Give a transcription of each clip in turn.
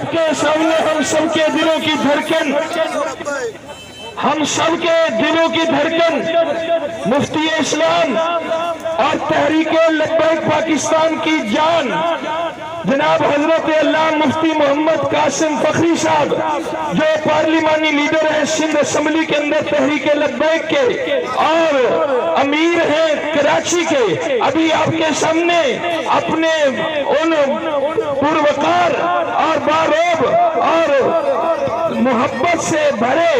آپ کے سامنے ہم سب کے دلوں کی دھڑکن، ہم سب کے دلوں کی دھڑکن مفتی اسلام اور تحریک لبیک پاکستان کی جان جناب حضرت علامہ مفتی محمد قاسم فخری صاحب، جو پارلیمانی لیڈر ہیں سندھ اسمبلی کے اندر تحریک لبیک کے اور امیر ہیں کراچی کے، ابھی آپ کے سامنے اپنے ان پروقار اور باروب اور محبت سے بھرے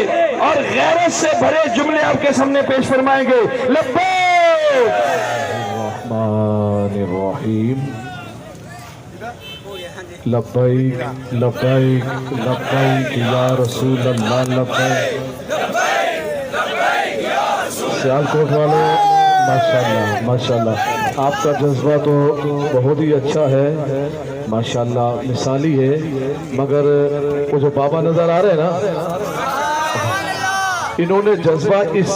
اور غیرت سے بھرے جملے آپ کے سامنے پیش فرمائیں گے۔ لبیک الرحمن الرحیم، لبیک لبیک لبیک یا رسول اللہ، لبیک سیالکوٹ والے ماشاءاللہ ماشاءاللہ، آپ کا جذبہ تو بہت ہی اچھا ہے ماشاءاللہ، مثالی ہے، مگر وہ جو بابا نظر آ رہے ہیں نا، انہوں نے جذبہ اس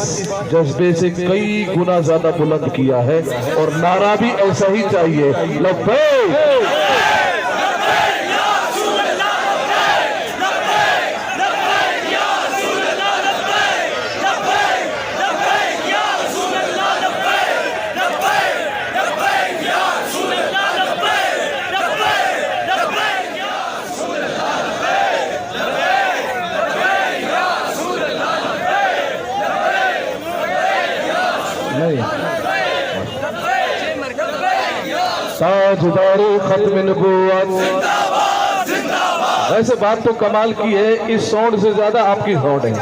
جذبے سے کئی گنا زیادہ بلند کیا ہے، اور نعرہ بھی ایسا ہی چاہیے، لبیک تاجدار ختم نبوت۔ ویسے بات تو کمال کی ہے، اس ساؤنڈ سے زیادہ آپ کی ساؤنڈ ہے،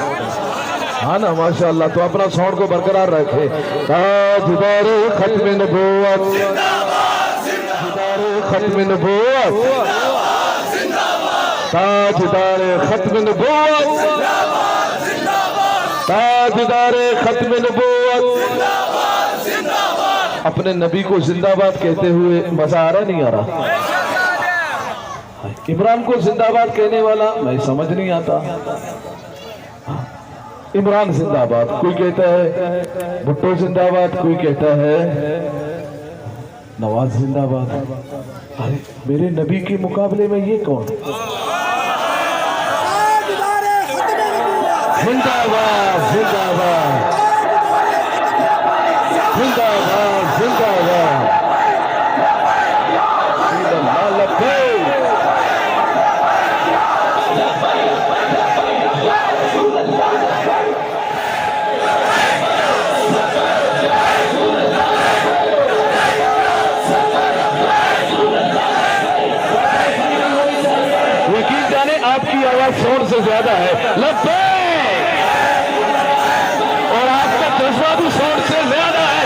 ہاں نا ماشاءاللہ، تو اپنا ساؤنڈ کو برقرار رکھے۔ تاجدار ختم نبوت، تاجدار ختم نبوت، تاجدار ختم نبوت، تاجدار ختم نبوت۔ اپنے نبی کو زندہ باد کہتے ہوئے مزہ آ رہا نہیں آ رہا؟ عمران کو زندہ باد کہنے والا میں سمجھ نہیں آتا، عمران زندہ باد کوئی کہتا ہے، بھٹو زندہ باد کوئی کہتا ہے، نواز زندہ باد، ارے میرے نبی کے مقابلے میں یہ کون؟ زندہ باد زندہ باد زندہ باد زندہ باد، یقین جانے آپ کی آواز شور سے زیادہ ہے، لبیک، اور آپ کا جذبہ بھی شور سے زیادہ ہے،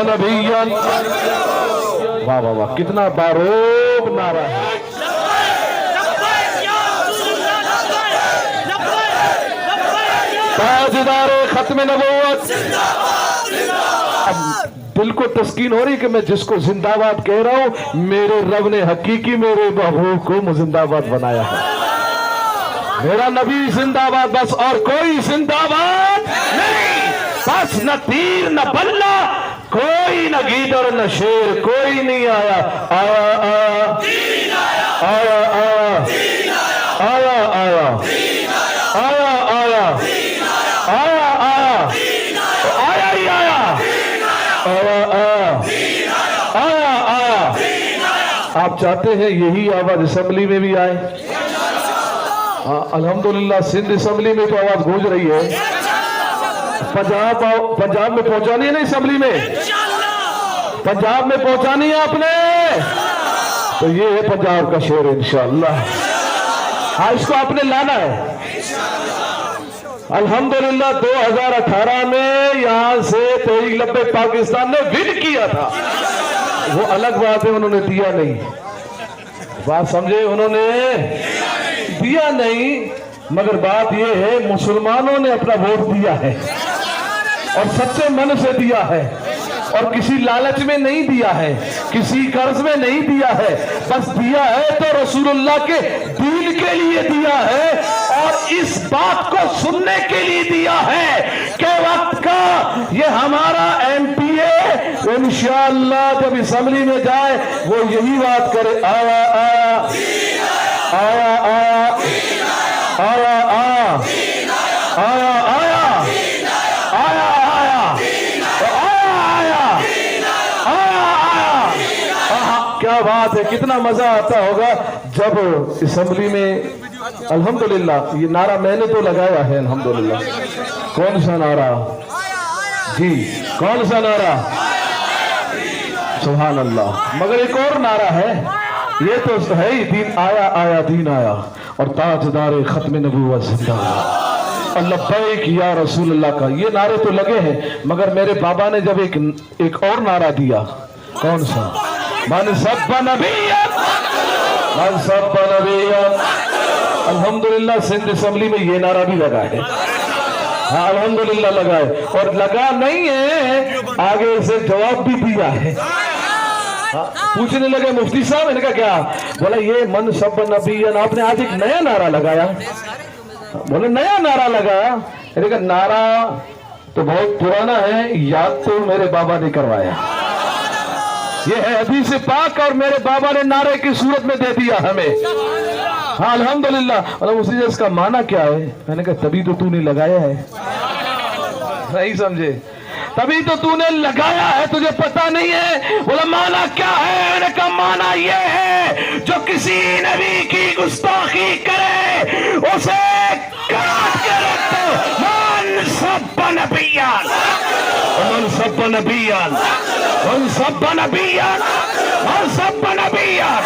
نبیان۔ واہ واہ واہ، کتنا باروب نعرہ ہے۔ تاجدار ختم نبوت۔ اب دل کو تسکین ہو رہی کہ میں جس کو زندہ باد کہہ رہا ہوں، میرے رب نے حقیقی میرے محبوب کو زندہ باد بنایا ہے، میرا نبی زندہ باد بس، اور کوئی زندہ باد نہیں، بس نہ تیر نہ بلہ، کوئی نہ گیدڑ نہ شیر، کوئی نہیں آیا، آیا آیا آیا آیا آیا آیا آیا آیا آیا آیا ہی آیا آیا آیا آیا آیا۔ آپ چاہتے ہیں یہی آواز اسمبلی میں بھی آئے؟ الحمدللہ سندھ اسمبلی میں تو آواز گونج رہی ہے، پنجاب میں پہنچانی ہے نا، اسمبلی میں پنجاب میں پہنچانی ہے آپ نے، تو یہ ہے پنجاب کا شعر انشاءاللہ، ہاں اس کو آپ نے لانا ہے۔ الحمدللہ 2018 میں یہاں سے تحریک لبیک پاکستان نے ون کیا تھا، वो अलग बात है, उन्होंने दिया नहीं, बात समझे, उन्होंने दिया नहीं, मगर बात ये है मुसलमानों ने अपना वोट दिया है और सच्चे मन से दिया है और किसी लालच में नहीं दिया है, किसी कर्ज में नहीं दिया है, बस दिया है तो रसूलुल्लाह के दीन के लिए दिया है और इस बात को सुनने के लिए दिया है कि वक्त का ये हमारा एमपी है, इंशाअल्लाह जब असेंबली में जाए वो यही बात करे, आया आया आया आया आया आया आया आया आया क्या बात है, कितना मजा आता होगा जब असेंबली में, अल्हम्दुलिल्लाह ये नारा मैंने तो लगाया है अल्हम्दुलिल्लाह। कौन सा नारा जी, कौन सा नारा, सुभान अल्लाह। मगर एक और नारा है, ये तो है ही, दीन आया आया दीन आया और ताजदार खत्म नबूवत जिंदा और लब्बैक या रसूल अल्लाह का, ये नारे तो लगे हैं, मगर मेरे बाबा ने जब एक और नारा दिया, कौन सा, मन सब्बा नबिय्यन, मन सब्बा नबिय्यन। अल्हम्दुलिल्लाह सिंध असेंबली में ये नारा भी लगा है, हाँ अल्हम्दुलिल्लाह लगा है, और लगा नहीं है आगे से जवाब भी दिया है। पूछने लगे मुफ्ती साहब, मैंने कहा क्या, बोला ये मन सब्बा नबिय्यन आपने आज एक नया नारा लगाया, बोले नया नारा लगाया, मैंने कहा नारा तो बहुत पुराना है, याद तो मेरे बाबा ने करवाया, ये है हदीस पाक और मेरे बाबा ने नारे की सूरत में दे दिया हमें, हाँ अल्हम्दुलिल्लाह। और उसी से इसका माना क्या है, मैंने कहा तभी तो तूने लगाया है, नहीं समझे, तभी तो तूने लगाया है, तुझे पता नहीं है, बोला माना क्या है, मैंने कहा माना ये है जो किसी नबी की गुस्ताखी करे उसे काट के रख दो, मन सब्बा नबिय्यन, मन सब्बा नबिय्यन, मन सब्बा नबिय्यन, मन सब्बा नबिय्यन।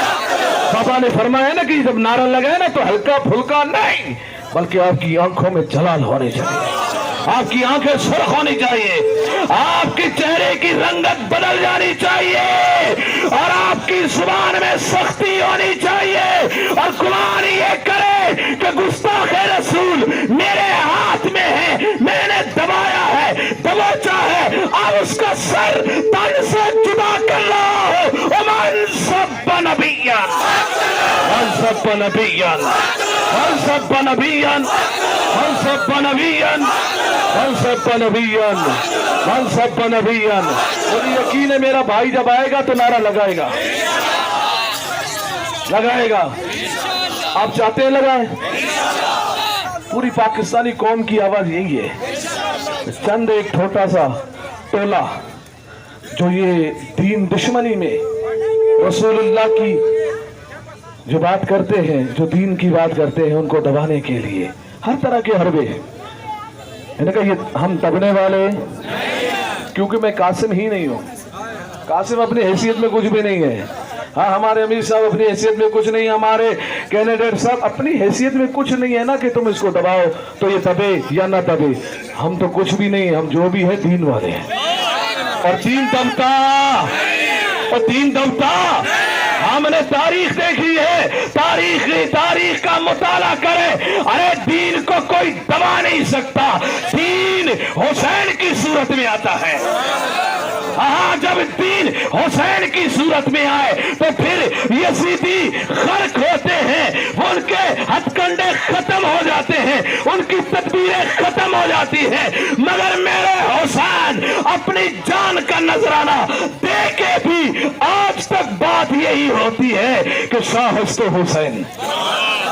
बाबा ने फरमाया ना कि जब नारा लगाए ना तो हल्का फुल्का नहीं, बल्कि आपकी आंखों में जलाल होनी चाहिए, आपकी आंखें सुर्ख होनी चाहिए, आपके चेहरे की रंगत बदल जानी चाहिए और आपकी जुबान में सख्ती होनी चाहिए और कुरान ये करे कि गुस्ताखे रसूल मेरे हाथ में है, मैंने दबाया है, दबोचा है, अब उसका सर तन से जुदा कर लो। मन सब्बा नबिय्यन, मन सब्बा नबिय्यन, मन सब्बा नबिय्यन, मन सब्बा नबिय्यन, मन सब्बा नबिय्यन, मन सब्बा नबिय्यन। मुझे यकीन है मेरा भाई जब आएगा तो नारा लगाएगा, लगाएगा, आप चाहते हैं लगाए, पूरी पाकिस्तानी कौम की आवाज यही है। चंद एक छोटा सा टोला जो ये दीन दुश्मनी में रसूलुल्लाह की जो बात करते हैं, जो दीन की बात करते हैं, उनको दबाने के लिए हर तरह के हरबे हैं। मैंने कहा ये हम दबने वाले, क्योंकि मैं कासिम ही नहीं हूँ, कासिम अपनी हैसियत में कुछ भी नहीं है, हाँ हमारे अमीर साहब अपनी हैसियत में कुछ नहीं, हमारे कैंडिडेट साहब अपनी हैसियत में कुछ नहीं है ना कि तुम इसको दबाओ तो ये दबे या ना दबे, हम तो कुछ भी नहीं, हम जो भी है दीन वाले हैं और दीन दबता, और दीन दबता। हमने तारीख देखी है, तारीख का मुताला करे, अरे दीन को कोई दबा नहीं सकता, दीन हुसैन की सूरत में आता है। हाँ जब दीन हुसैन की सूरत में आए तो फिर यजीदी गर्क होते हैं, उनके हथकंडे खत्म हो जाते हैं, उनकी तदबीरें खत्म हो जाती हैं, मगर मेरे हुसैन अपनी जान का नजराना दे के भी आज तक बात यही होती है कि शाह हस्तो हुसैन,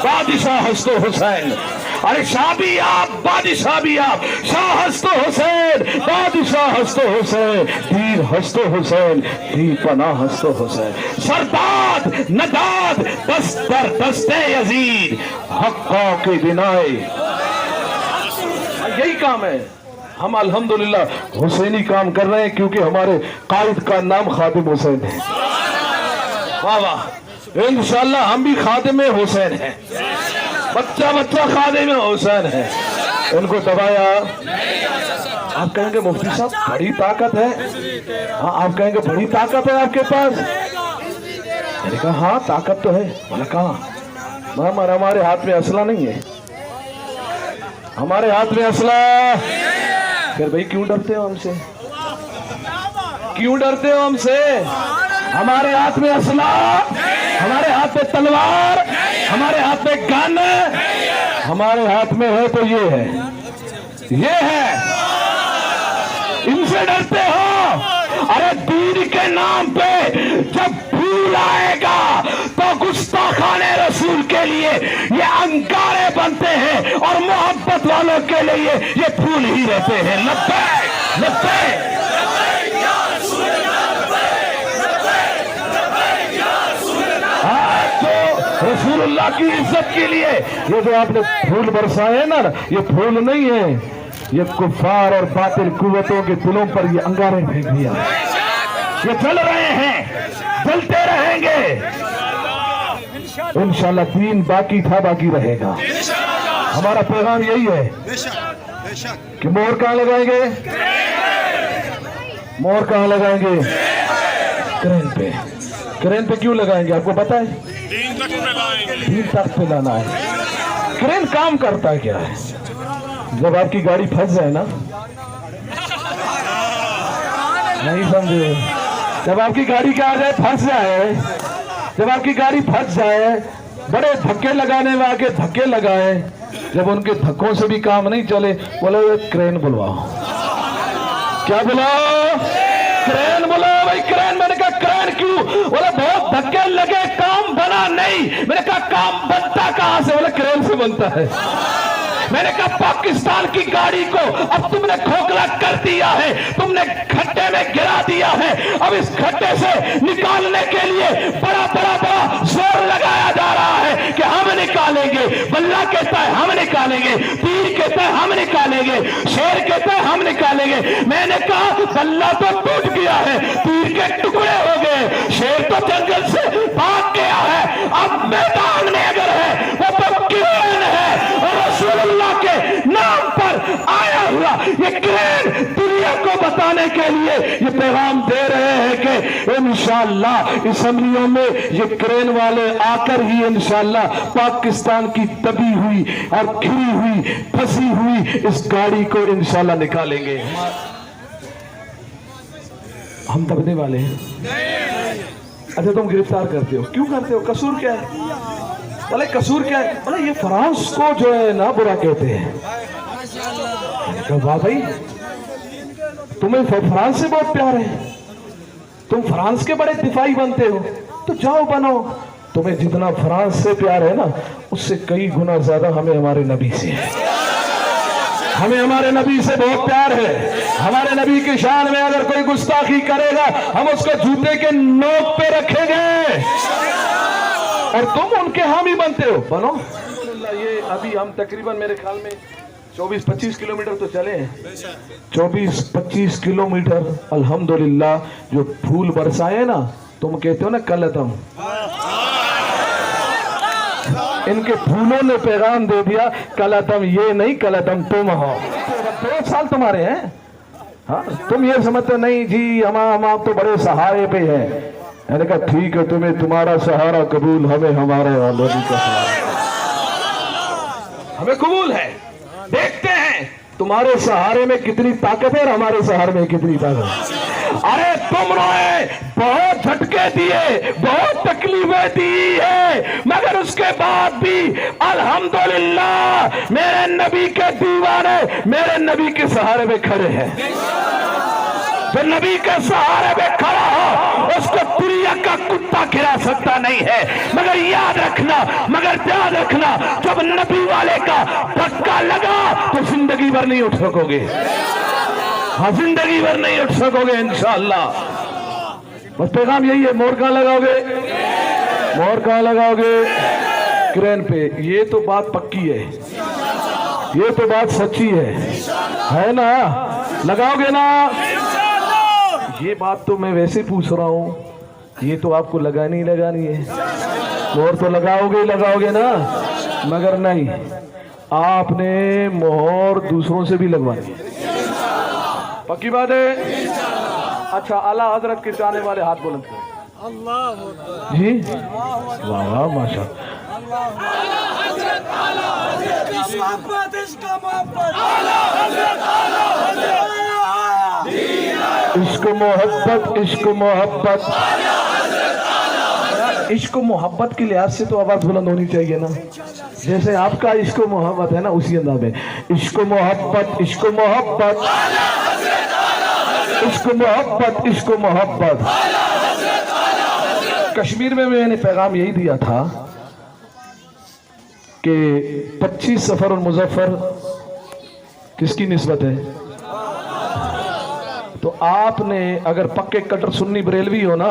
बादशाह हस्तो हुसैन, अरे शाह भी आप, बादशाह भी आप, शाह हस्तो हुसैन, बादशाह हस्तो हुसैन, दीन हस्तो हुसैन, दी पनाह हस्तो हुसैन, सरदाद नदाद दस्तर दस्ते यजीद हक्का के बिनाए, यही काम है। हम अल्हम्दुलिल्लाह हुसैनी काम कर रहे हैं क्योंकि हमारे कायद का नाम खादिम हुसैन है। वाह वाह, इंशाअल्लाह हम भी खादिम हुसैन हैं, बच्चा बच्चा खादिम हुसैन है, उनको दबाया आप कहेंगे मुफ्ती साहब बड़ी ताकत है, हाँ आप कहेंगे बड़ी ताकत है आपके पास। मैंने कहा हाँ ताकत तो है। बोला कहाँ? मगर हमारे हाथ में असला नहीं है, हमारे हाथ में असला। फिर भाई क्यों डरते हो हमसे, क्यों डरते हो हमसे? हमारे हाथ में असला, हमारे हाथ में तलवार, हमारे हाथ में गन, हमारे हाथ में है तो ये है, ये है। इनसे डरते हो? अरे दीन के नाम पे जब फूल आएगा तो गुस्ताखाने रसूल के लिए ये अंगारे बनते हैं और मोहब्बत वालों के लिए ये फूल ही रहते हैं। लब्बैक लब्बैक रसूलुल्लाह की इज्जत के लिए ये जो आपने फूल बरसाए ना, ये फूल नहीं है, ये कुफार और बातिल कुव्वतों के दिलों पर ये अंगारे फेंक दिया। ये जल रहे हैं, जलते रहेंगे इंशाल्लाह। दीन बाकी था, बाकी रहेगा। हमारा पैगाम यही है कि मोहर कहाँ लगाएंगे? मोहर कहाँ लगाएंगे? क्रेन पे। क्रेन पे क्यों लगाएंगे आपको पता है? दीन तक पे लाना है। क्रेन काम करता क्या है? जब आपकी गाड़ी फंस जाए ना, नहीं समझे? जब आपकी गाड़ी क्या आ जाए, फंस जाए, जब आपकी गाड़ी फंस जाए, बड़े धक्के लगाने में आके धक्के लगाए, जब उनके धक्कों से भी काम नहीं चले, बोले क्रेन बुलवाओ। क्या बुलाओ? क्रेन बुलाओ भाई, क्रेन। मैंने कहा क्रेन क्यों? बोले बहुत धक्के लगे, काम बना नहीं। मैंने कहा काम बनता कहां से? बोले क्रेन से बनता है। मैंने कहा पाकिस्तान की गाड़ी को अब तुमने खोखला कर दिया है, तुमने खड्डे में गिरा दिया है। अब इस खड्डे से निकालने के लिए बड़ा बड़ा बड़ा जोर लगाया जा रहा है कि हम निकालेंगे। बल्ला कहता है हम निकालेंगे, तीर कहता है हम निकालेंगे, शेर कहता है हम निकालेंगे। मैंने कहा बल्ला तो टूट गया है, तीर के टुकड़े हो गए, शेर तो जंगल से भाग गया है। अब मैदान में अगर है वो तो क्रेन है, रसूलुल्लाह के नाम पर आया हुआ ये क्रेन दुनिया को बताने के लिए ये पैगाम दे रहे हैं कि इंशाअल्लाह असेंबलियों में ये क्रेन वाले आकर ही इंशाअल्लाह पाकिस्तान की दबी हुई और घिरी हुई फंसी हुई इस गाड़ी को इंशाअल्लाह निकालेंगे। हम दबने वाले हैं? अच्छा तुम गिरफ्तार करते हो, क्यों करते हो? कसूर क्या है? बोले कसूर क्या है? बोले ये फ्रांस को जो है ना बुरा कहते हैं। वाह भाई, तुम्हें फ्रांस से बहुत प्यार है, तुम फ्रांस के बड़े दिफाई बनते हो, तो जाओ बनो। तुम्हें जितना फ्रांस से प्यार है ना, उससे कई गुना ज्यादा हमें हमारे नबी से है। हमें हमारे नबी से बहुत प्यार है। हमारे नबी की शान में अगर कोई गुस्ताखी करेगा हम उसको जूते के नोक पे रखेंगे और तुम उनके हामी बनते हो। बनो। ये अभी हम तकरीबन मेरे ख्याल में 24-25 किलोमीटर तो चले हैं। 24-25 किलोमीटर अल्हम्दुलिल्लाह जो फूल बरसाए ना, तुम कहते हो ना कलतम, इनके फूलों ने पैगाम दे दिया कलतम ये नहीं, कलतम तुम हो। 2 साल तुम्हारे हैं। हाँ तुम ये समझते नहीं जी हम तो बड़े सहारे पे हैं। मैंने कहा ठीक है, तुम्हें तुम्हारा सहारा कबूल, हमें हमारे वालों का सहारा हमें कबूल है। देखते हैं तुम्हारे सहारे में कितनी ताकत है और हमारे सहारे में कितनी ताकत है। अरे तुमने बहुत झटके दिए, बहुत तकलीफें दी है, मगर उसके बाद भी अल्हम्दुलिल्लाह मेरे नबी के दीवाने मेरे नबी के सहारे में खड़े हैं। जो नबी के सहारे में खड़ा हो उसको दुनिया का कुत्ता गिरा सकता नहीं है। मगर याद रखना जब नबी वाले का धक्का लगा तो जिंदगी भर नहीं उठ सकोगे। हाँ जिंदगी भर नहीं उठ सकोगे इंशाअल्लाह। बस पैगाम यही है। मोहर कहाँ लगाओगे? मोहर कहाँ लगाओगे? क्रेन पे। ये तो बात पक्की है, ये तो बात सच्ची है ना? लगाओगे ना? ये बात तो मैं वैसे पूछ रहा हूँ, ये तो आपको लगानी है। मोहर तो लगाओगे ना? मगर नहीं, आपने मोहर दूसरों से भी लगवानी है। پکی بات ہے؟ اچھا اعلیٰ حضرت کے چاہنے والے ہاتھ بلند کریں جی. واہ واہ ماشاء عشق محبت عشق محبت عشق و محبت کے لحاظ سے تو آواز بلند ہونی چاہیے نا, جیسے آپ کا عشق و محبت ہے نا اسی انداز میں عشق و محبت عشق و محبت عشق و محبت عشق و محبت. کشمیر میں نے پیغام یہی دیا تھا کہ 25 صفر المظفر کس کی نسبت ہے؟ تو آپ نے اگر پکے کٹر سنی بریلوی ہو نا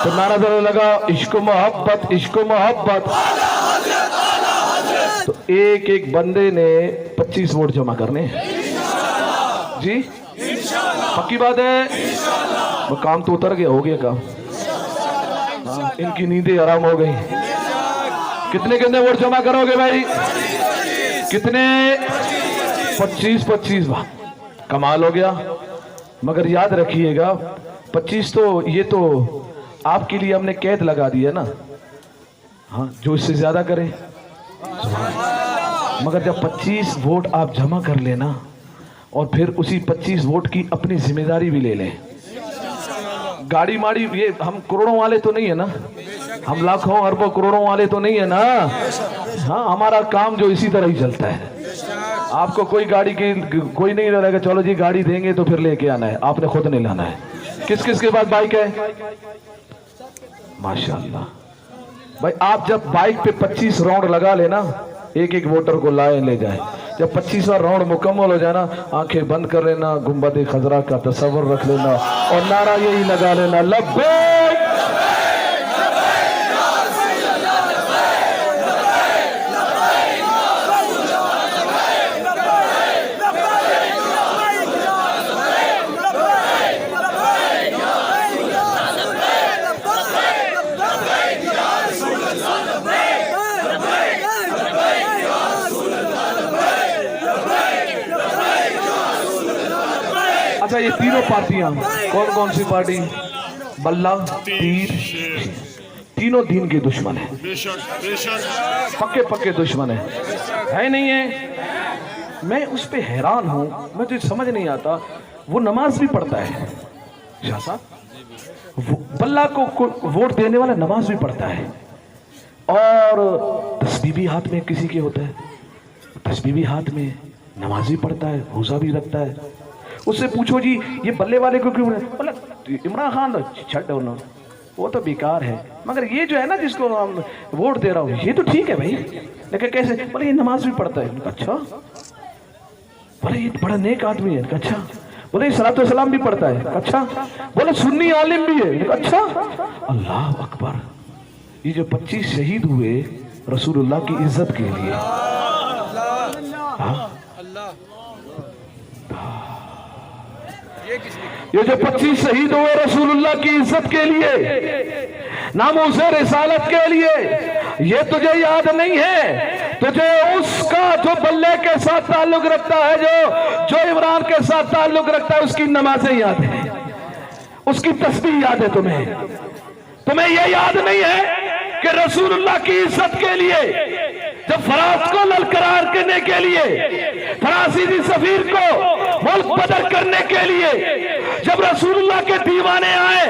تو نعرہ ذرا لگا عشق و محبت عشق و محبت. تو ایک ایک بندے نے 25 ووٹ جمع کرنے جی. پکی بات ہے؟ وہ کام تو اتر گیا, ہو گیا کام, ان کی نیندیں آرام ہو گئی. کتنے کتنے ووٹ جمع کرو گے بھائی؟ کتنے؟ 25 25. کمال ہو گیا. مگر یاد رکھیے گا 25 تو یہ تو آپ کے لیے ہم نے قید لگا دی ہے نا, ہاں جو اس سے زیادہ کرے. مگر جب 25 ووٹ آپ جمع کر لینا اور پھر اسی 25 ووٹ کی اپنی ذمہ داری بھی لے لیں. گاڑی ماڑی یہ ہم کروڑوں والے تو نہیں ہے نا, ہم لاکھوں اربوں کروڑوں والے تو نہیں ہے نا. ہاں ہمارا کام جو اسی طرح ہی چلتا ہے. آپ کو کوئی گاڑی کی کوئی نہیں رہے گا چلو جی گاڑی دیں گے تو پھر لے کے آنا ہے, آپ نے خود نہیں لانا ہے. کس کس کے پاس بائک ہے؟ ماشاءاللہ. بھائی آپ جب بائک پہ 25 راؤنڈ لگا لینا, ایک ایک ووٹر کو لائے لے جائیں. جب 25واں راؤنڈ مکمل ہو جانا آنکھیں بند کر لینا, گنبد خضرا کا تصور رکھ لینا اور نعرہ یہی لگا لینا لبیک. اچھا یہ تینوں پارٹیاں کون کون سی پارٹی؟ بلہ تیر, تینوں دین کے دشمن ہیں, پکے پکے دشمن ہیں, ہے نہیں ہے؟ میں اس پہ حیران ہوں, مجھے سمجھ نہیں آتا. وہ نماز بھی پڑھتا ہے شاہ صاحب, بلہ کو ووٹ دینے والا نماز بھی پڑھتا ہے اور تسبیح بھی ہاتھ میں کسی کے ہوتا ہے, تسبیح بھی ہاتھ میں, نماز بھی پڑھتا ہے, روزہ بھی رکھتا ہے. اس سے پوچھو جی یہ بلے والے کو کیوں بولا عمران خان چھٹ وہ تو بیکار ہے, مگر یہ جو ہے نا جس کو ووٹ دے رہا ہوں یہ تو ٹھیک ہے بھائی, لیکن کیسے؟ بولے یہ نماز بھی پڑھتا ہے. اچھا. بولے یہ بڑا نیک آدمی ہے. اچھا. بولے یہ صلاۃ والسلام بھی پڑھتا ہے. اچھا. بولے سنی عالم بھی ہے. اچھا. اللہ اکبر. یہ جو 25 شہید ہوئے رسول اللہ کی عزت کے لیے, یہ جو 25 شہید ہوئے رسول اللہ کی عزت کے لیے, ناموس رسالت کے لیے, یہ تجھے یاد نہیں ہے؟ تجھے اس کا جو بلے کے ساتھ تعلق رکھتا ہے, جو عمران کے ساتھ تعلق رکھتا ہے, اس کی نمازیں یاد ہیں, اس کی تسبیح یاد ہے. تمہیں یہ یاد نہیں ہے کہ رسول اللہ کی عزت کے لیے جب فراز کو للکرار کرنے کے لیے, فرانسیسی سفیر کو ملک بدر کرنے کے لیے جب رسول اللہ کے دیوانے آئے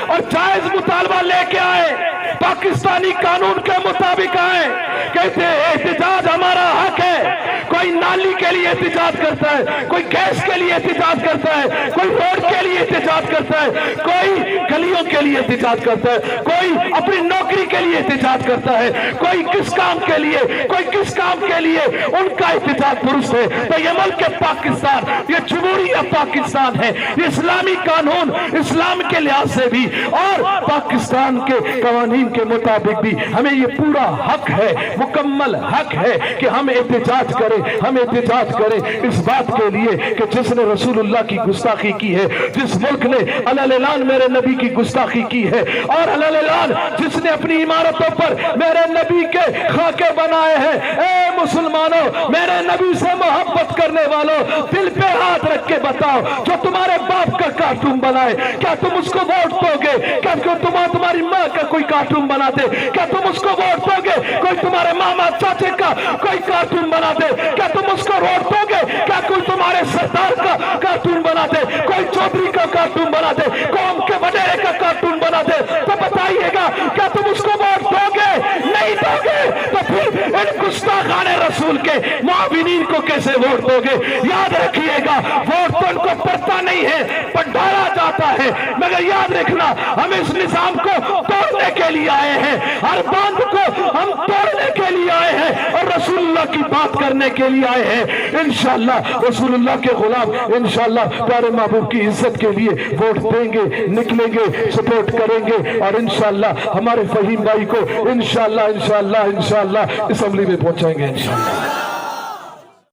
اور جائز مطالبہ لے کے آئے, پاکستانی قانون کے مطابق آئے, کہتے احتجاج ہمارا حق ہے. کوئی نالی کے لیے احتجاج کرتا ہے, کوئی گیس کے لیے احتجاج کرتا ہے, کوئی روڈ کے لیے احتجاج کرتا ہے, کوئی گلیوں کے لیے احتجاج کرتا ہے, کوئی اپنی نوکری کے لیے احتجاج کرتا ہے, کوئی کس کام کے لیے, کوئی کس کام کے لیے. ان کا احتجاج درست ہے. تو یہ ملک پاکستان, یہ جمہوریہ پاکستان ہے, یہ اسلامی قانون اسلام کے لحاظ سے بھی اور پاکستان کے قوانین کے مطابق بھی ہمیں یہ پورا حق ہے, مکمل حق ہے کہ ہم احتجاج کریں, ہم احتجاج बगावत करें इस बात के लिए कि जिसने रसूलुल्लाह की गुस्ताखी की है, जिस मुल्क ने अलल-ऐलान मेरे नबी की गुस्ताखी की है, और अलल-ऐलान जिसने अपनी इमारतों पर मेरे नबी के खाके बनाए हैं। ए मुसलमानों, मेरे नबी से मोहब्बत करने वालों, दिल पे हाथ रख के बताओ, जो तुम्हारे बाप का कार्टून बनाए, क्या तुम उसको वोट दोगे? क्या तुम्हारी माँ का कोई कार्टून बना दे, क्या तुम उसको वोट दोगे? कोई तुम्हारे मामा चाचे का कोई कार्टून बना दे, क्या तुम उसको वोट दोगे? क्या कोई तुम्हारे सरदार का कार्टून बना दे, कोई चौधरी का कार्टून बना दे, कौम के वडेरे का कार्टून बना दे, तो बताइएगा क्या तुम उसको वोट दोगे? नहीं दोगे तो फिर इन गुस्ताखाने रसूल के मुआविनीन को कैसे वोट दोगे? याद रखिएगा, वोट तो इनको पड़ता नहीं है, पर डाला जाता है। मगर याद रखना, हम इस निजाम को तोड़ने के लिए आए हैं, हर बांध को हम तोड़ने के लिए आए हैं और रसूलुल्लाह की बात करने के लिए आए हैं। इंशाअल्लाह रसूलुल्लाह के गुलाम इंशाअल्लाह प्यारे महबूब की इज्जत के लिए वोट देंगे, निकलेंगे, सपोर्ट करेंगे और इंशाअल्लाह हमारे फहीम भाई को इंशाअल्लाह इंशाअल्लाह इंशाअल्लाह असेंबली में पहुंचाएंगे इंशाअल्लाह।